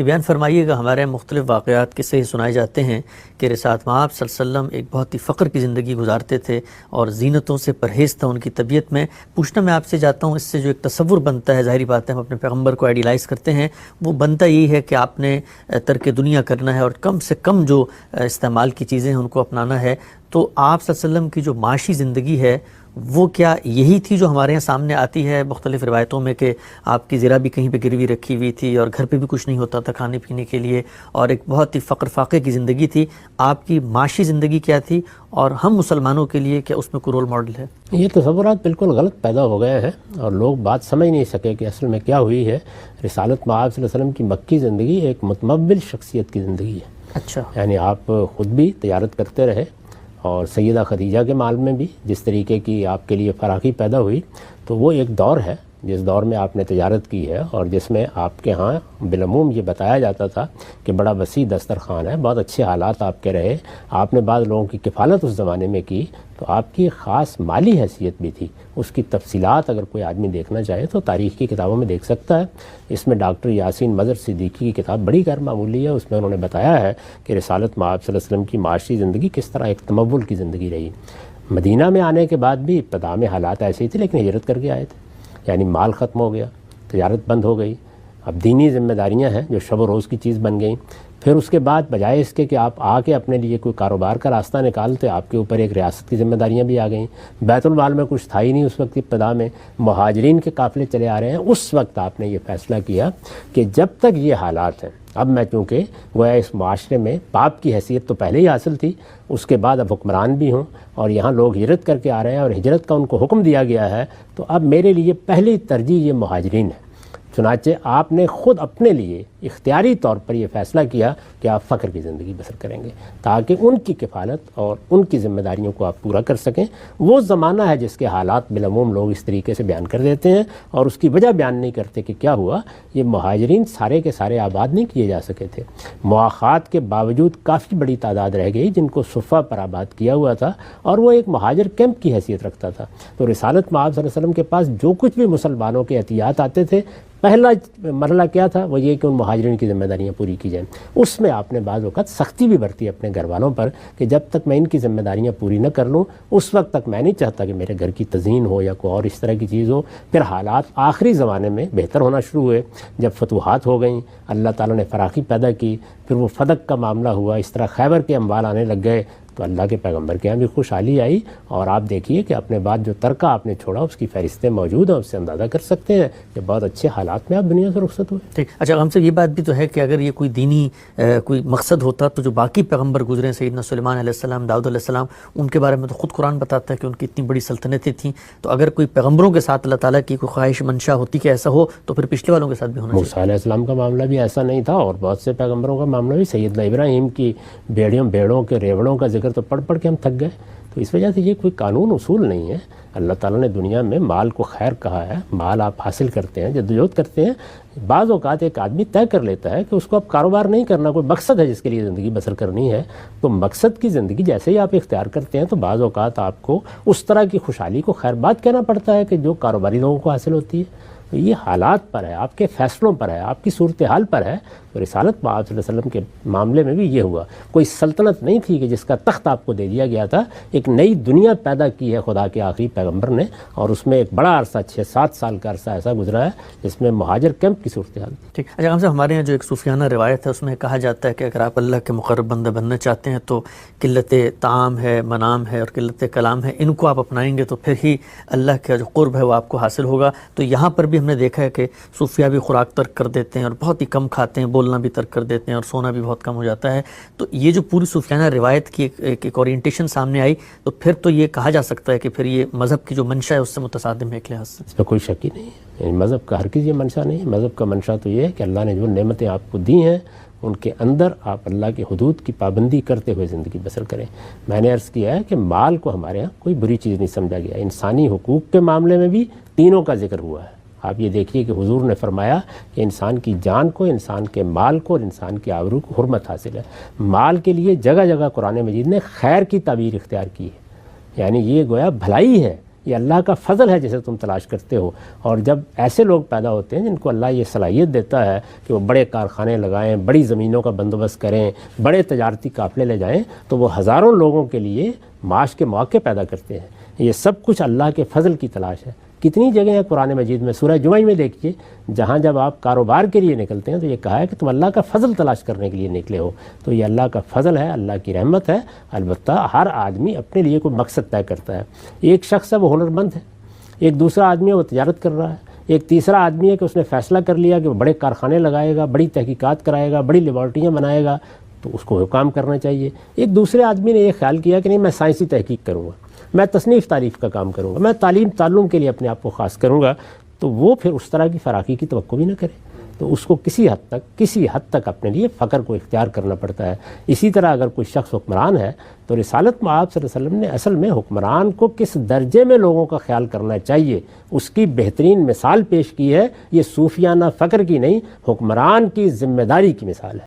یہ بیان فرمائیے گا، ہمارے مختلف واقعات قصے ہی سنائے جاتے ہیں کہ رسالت مآب صلی اللہ علیہ وسلم ایک بہت ہی فقر کی زندگی گزارتے تھے اور زینتوں سے پرہیز تھا ان کی طبیعت میں۔ پوچھنا میں آپ سے چاہتا ہوں، اس سے جو ایک تصور بنتا ہے، ظاہری بات ہے ہم اپنے پیغمبر کو آئیڈیلائز کرتے ہیں، وہ بنتا یہی ہے کہ آپ نے ترک دنیا کرنا ہے اور کم سے کم جو استعمال کی چیزیں ہیں ان کو اپنانا ہے۔ تو آپ صلی اللہ علیہ وسلم کی جو معاشی زندگی ہے وہ کیا یہی تھی جو ہمارے یہاں سامنے آتی ہے مختلف روایتوں میں کہ آپ کی ذرا بھی کہیں پہ گروی رکھی ہوئی تھی اور گھر پہ بھی کچھ نہیں ہوتا تھا کھانے پینے کے لیے، اور ایک بہت ہی فقر فاقے کی زندگی تھی؟ آپ کی معاشی زندگی کیا تھی اور ہم مسلمانوں کے لیے کیا اس میں کوئی رول ماڈل ہے؟ یہ تصورات بالکل غلط پیدا ہو گئے ہیں اور لوگ بات سمجھ نہیں سکے کہ اصل میں کیا ہوئی ہے۔ رسالت مآب صلی اللہ علیہ وسلم کی مکی زندگی ایک متمول شخصیت کی زندگی ہے۔ اچھا، یعنی آپ خود بھی تجارت کرتے رہے اور سیدہ خدیجہ کے مال میں بھی جس طریقے کی آپ کے لیے فراخی پیدا ہوئی، تو وہ ایک دور ہے جس دور میں آپ نے تجارت کی ہے اور جس میں آپ کے ہاں بالعموم یہ بتایا جاتا تھا کہ بڑا وسیع دسترخوان ہے، بہت اچھے حالات آپ کے رہے، آپ نے بعض لوگوں کی کفالت اس زمانے میں کی، تو آپ کی خاص مالی حیثیت بھی تھی۔ اس کی تفصیلات اگر کوئی آدمی دیکھنا چاہے تو تاریخ کی کتابوں میں دیکھ سکتا ہے۔ اس میں ڈاکٹر یاسین مظہر صدیقی کی کتاب بڑی غیر معمولی ہے، اس میں انہوں نے بتایا ہے کہ رسالت مآب صلی اللہ علیہ وسلم کی معاشی زندگی کس طرح ایک تمول کی زندگی رہی۔ مدینہ میں آنے کے بعد بھی ابتدا میں حالات ایسے ہی تھے، لیکن ہجرت کر کے آئے تھے، یعنی مال ختم ہو گیا، تجارت بند ہو گئی، اب دینی ذمہ داریاں ہیں جو شب و روز کی چیز بن گئیں۔ پھر اس کے بعد بجائے اس کے کہ آپ آ کے اپنے لیے کوئی کاروبار کا راستہ نکالتے، آپ کے اوپر ایک ریاست کی ذمہ داریاں بھی آ گئیں۔ بیت المال میں کچھ تھا ہی نہیں اس وقت، ابتدا میں مہاجرین کے قافلے چلے آ رہے ہیں۔ اس وقت آپ نے یہ فیصلہ کیا کہ جب تک یہ حالات ہیں، اب میں چونکہ گویا اس معاشرے میں باپ کی حیثیت تو پہلے ہی حاصل تھی، اس کے بعد اب حکمران بھی ہوں اور یہاں لوگ ہجرت کر کے آ رہے ہیں اور ہجرت کا ان کو حکم دیا گیا ہے، تو اب میرے لیے پہلی ترجیح یہ مہاجرین ہے۔ چنانچہ آپ نے خود اپنے لیے اختیاری طور پر یہ فیصلہ کیا کہ آپ فقر کی زندگی بسر کریں گے تاکہ ان کی کفالت اور ان کی ذمہ داریوں کو آپ پورا کر سکیں۔ وہ زمانہ ہے جس کے حالات بالعموم لوگ اس طریقے سے بیان کر دیتے ہیں اور اس کی وجہ بیان نہیں کرتے کہ کیا ہوا۔ یہ مہاجرین سارے کے سارے آباد نہیں کیے جا سکے تھے، مواخات کے باوجود کافی بڑی تعداد رہ گئی جن کو صفہ پر آباد کیا ہوا تھا اور وہ ایک مہاجر کیمپ کی حیثیت رکھتا تھا۔ تو رسالت مآب صلی اللہ علیہ وسلم کے پاس جو کچھ بھی مسلمانوں کے احتیاط آتے تھے، پہلا مرحلہ کیا تھا؟ وہ یہ کہ ان مہاجرین کی ذمہ داریاں پوری کی جائیں۔ اس میں آپ نے بعض اوقات سختی بھی برتی اپنے گھر والوں پر کہ جب تک میں ان کی ذمہ داریاں پوری نہ کر لوں اس وقت تک میں نہیں چاہتا کہ میرے گھر کی تزئین ہو یا کوئی اور اس طرح کی چیز ہو۔ پھر حالات آخری زمانے میں بہتر ہونا شروع ہوئے، جب فتوحات ہو گئیں، اللہ تعالیٰ نے فراخی پیدا کی، پھر وہ فتح کا معاملہ ہوا، اس طرح خیبر کے اموال آنے لگ گئے، تو اللہ کے پیغمبر کے یہاں بھی خوشحالی آئی۔ اور آپ دیکھیے کہ اپنے بعد جو ترکہ آپ نے چھوڑا اس کی فہرستیں موجود ہیں، اس سے اندازہ کر سکتے ہیں کہ بہت اچھے حالات میں آپ دنیا سے رخصت ہوئے۔ ٹھیک، اچھا ہم سے یہ بات بھی تو ہے کہ اگر یہ کوئی دینی کوئی مقصد ہوتا تو جو باقی پیغمبر گزرے، سیدنا سلیمان علیہ السلام، داؤد علیہ السلام، ان کے بارے میں تو خود قرآن بتاتا ہے کہ ان کی اتنی بڑی سلطنتیں تھیں، تو اگر کوئی پیغمبروں کے ساتھ اللہ تعالیٰ کی کوئی خواہش منشا ہوتی کہ ایسا ہو تو پھر پچھلے والوں کے ساتھ بھی ہونا چاہیے۔ موسیٰ علیہ السلام کا معاملہ بھی ایسا نہیں تھا اور بہت سے پیغمبروں کا معاملہ بھی، سیدنا ابراہیم کی بیڑوں کے ریوڑوں کا ذکر تو پڑھ کے ہم تھک گئے۔ تو اس وجہ سے یہ کوئی قانون اصول نہیں ہے۔ اللہ تعالیٰ نے دنیا میں مال کو خیر کہا ہے، مال آپ حاصل کرتے ہیں، جدوجہد کرتے ہیں۔ بعض اوقات ایک آدمی طے کر لیتا ہے کہ اس کو اب کاروبار نہیں کرنا، کوئی مقصد ہے جس کے لیے زندگی بسر کرنی ہے، تو مقصد کی زندگی جیسے ہی آپ اختیار کرتے ہیں تو بعض اوقات آپ کو اس طرح کی خوشحالی کو خیر بات کہنا پڑتا ہے کہ جو کاروباری لوگوں کو حاصل ہوتی ہے۔ تو یہ حالات پر ہے، آپ کے فیصلوں پر ہے، آپ کی صورتحال پر ہے۔ تو رسالت مآب صلی اللہ علیہ وسلم کے معاملے میں بھی یہ ہوا، کوئی سلطنت نہیں تھی کہ جس کا تخت آپ کو دے دیا گیا تھا، ایک نئی دنیا پیدا کی ہے خدا کے آخری پیغمبر نے، اور اس میں ایک بڑا عرصہ 6-7 سال کا عرصہ ایسا گزرا ہے جس میں مہاجر کیمپ کی صورتحال۔ ٹھیک، اچھا ہم سے ہمارے یہاں جو ایک صوفیانہ روایت ہے اس میں کہا جاتا ہے کہ اگر آپ اللہ کے مقرب بندہ بننا چاہتے ہیں تو قلت طعام ہے، منام ہے اور قلت کلام ہے، ان کو آپ اپنائیں گے تو پھر ہی اللہ کا جو قرب ہے وہ آپ کو حاصل ہوگا۔ تو یہاں پر بھی ہم نے دیکھا ہے کہ صوفیہ بھی خوراک ترک کر دیتے ہیں اور بہت ہی کم کھاتے ہیں، بولنا بھی ترک کر دیتے ہیں اور سونا بھی بہت کم ہو جاتا ہے۔ تو یہ جو پوری صوفیانہ روایت کی ایک اورینٹیشن سامنے آئی تو پھر تو یہ کہا جا سکتا ہے کہ پھر یہ مذہب کی جو منشا ہے اس سے متصادم ہے ایک لحاظ سے۔ اس میں کوئی شک ہی نہیں ہے، یعنی مذہب کا ہرگز یہ منشا نہیں ہے۔ مذہب کا منشا تو یہ ہے کہ اللہ نے جو نعمتیں آپ کو دی ہیں ان کے اندر آپ اللہ کے حدود کی پابندی کرتے ہوئے زندگی بسر کریں۔ میں نے عرض کیا ہے کہ مال کو ہمارے یہاں کوئی بری چیز نہیں سمجھا گیا۔ انسانی حقوق کے معاملے میں بھی تینوں کا ذکر ہوا ہے۔ آپ یہ دیکھیے کہ حضور نے فرمایا کہ انسان کی جان کو، انسان کے مال کو اور انسان کی آبرو کو حرمت حاصل ہے۔ مال کے لیے جگہ جگہ قرآن مجید نے خیر کی تعبیر اختیار کی ہے، یعنی یہ گویا بھلائی ہے یہ اللہ کا فضل ہے جسے تم تلاش کرتے ہو. اور جب ایسے لوگ پیدا ہوتے ہیں جن کو اللہ یہ صلاحیت دیتا ہے کہ وہ بڑے کارخانے لگائیں, بڑی زمینوں کا بندوبست کریں, بڑے تجارتی قافلے لے جائیں, تو وہ ہزاروں لوگوں کے لیے معاش کے مواقع پیدا کرتے ہیں. یہ سب کچھ اللہ کے فضل کی تلاش ہے. کتنی جگہیں ہیں قرآن مجید میں, سورہ جمعہ میں دیکھیے, جہاں جب آپ کاروبار کے لیے نکلتے ہیں تو یہ کہا ہے کہ تم اللہ کا فضل تلاش کرنے کے لیے نکلے ہو. تو یہ اللہ کا فضل ہے, اللہ کی رحمت ہے. البتہ ہر آدمی اپنے لیے کوئی مقصد طے کرتا ہے. ایک شخص ہے وہ ہنر مند ہے, ایک دوسرا آدمی ہے وہ تجارت کر رہا ہے, ایک تیسرا آدمی ہے کہ اس نے فیصلہ کر لیا کہ وہ بڑے کارخانے لگائے گا, بڑی تحقیقات کرائے گا, بڑی لیبارٹریاں بنائے گا, تو اس کو وہ کام کرنا چاہیے. ایک دوسرے آدمی نے یہ خیال کیا کہ نہیں میں سائنسی تحقیق کروں گا, میں تصنیف تعریف کا کام کروں گا, میں تعلیم کے لیے اپنے آپ کو خاص کروں گا, تو وہ پھر اس طرح کی فراخی کی توقع بھی نہ کرے. تو اس کو کسی حد تک اپنے لیے فقر کو اختیار کرنا پڑتا ہے. اسی طرح اگر کوئی شخص حکمران ہے تو رسالت مآب صلی اللہ علیہ وسلم نے اصل میں حکمران کو کس درجے میں لوگوں کا خیال کرنا چاہیے اس کی بہترین مثال پیش کی ہے. یہ صوفیانہ فقر کی نہیں, حکمران کی ذمہ داری کی مثال ہے.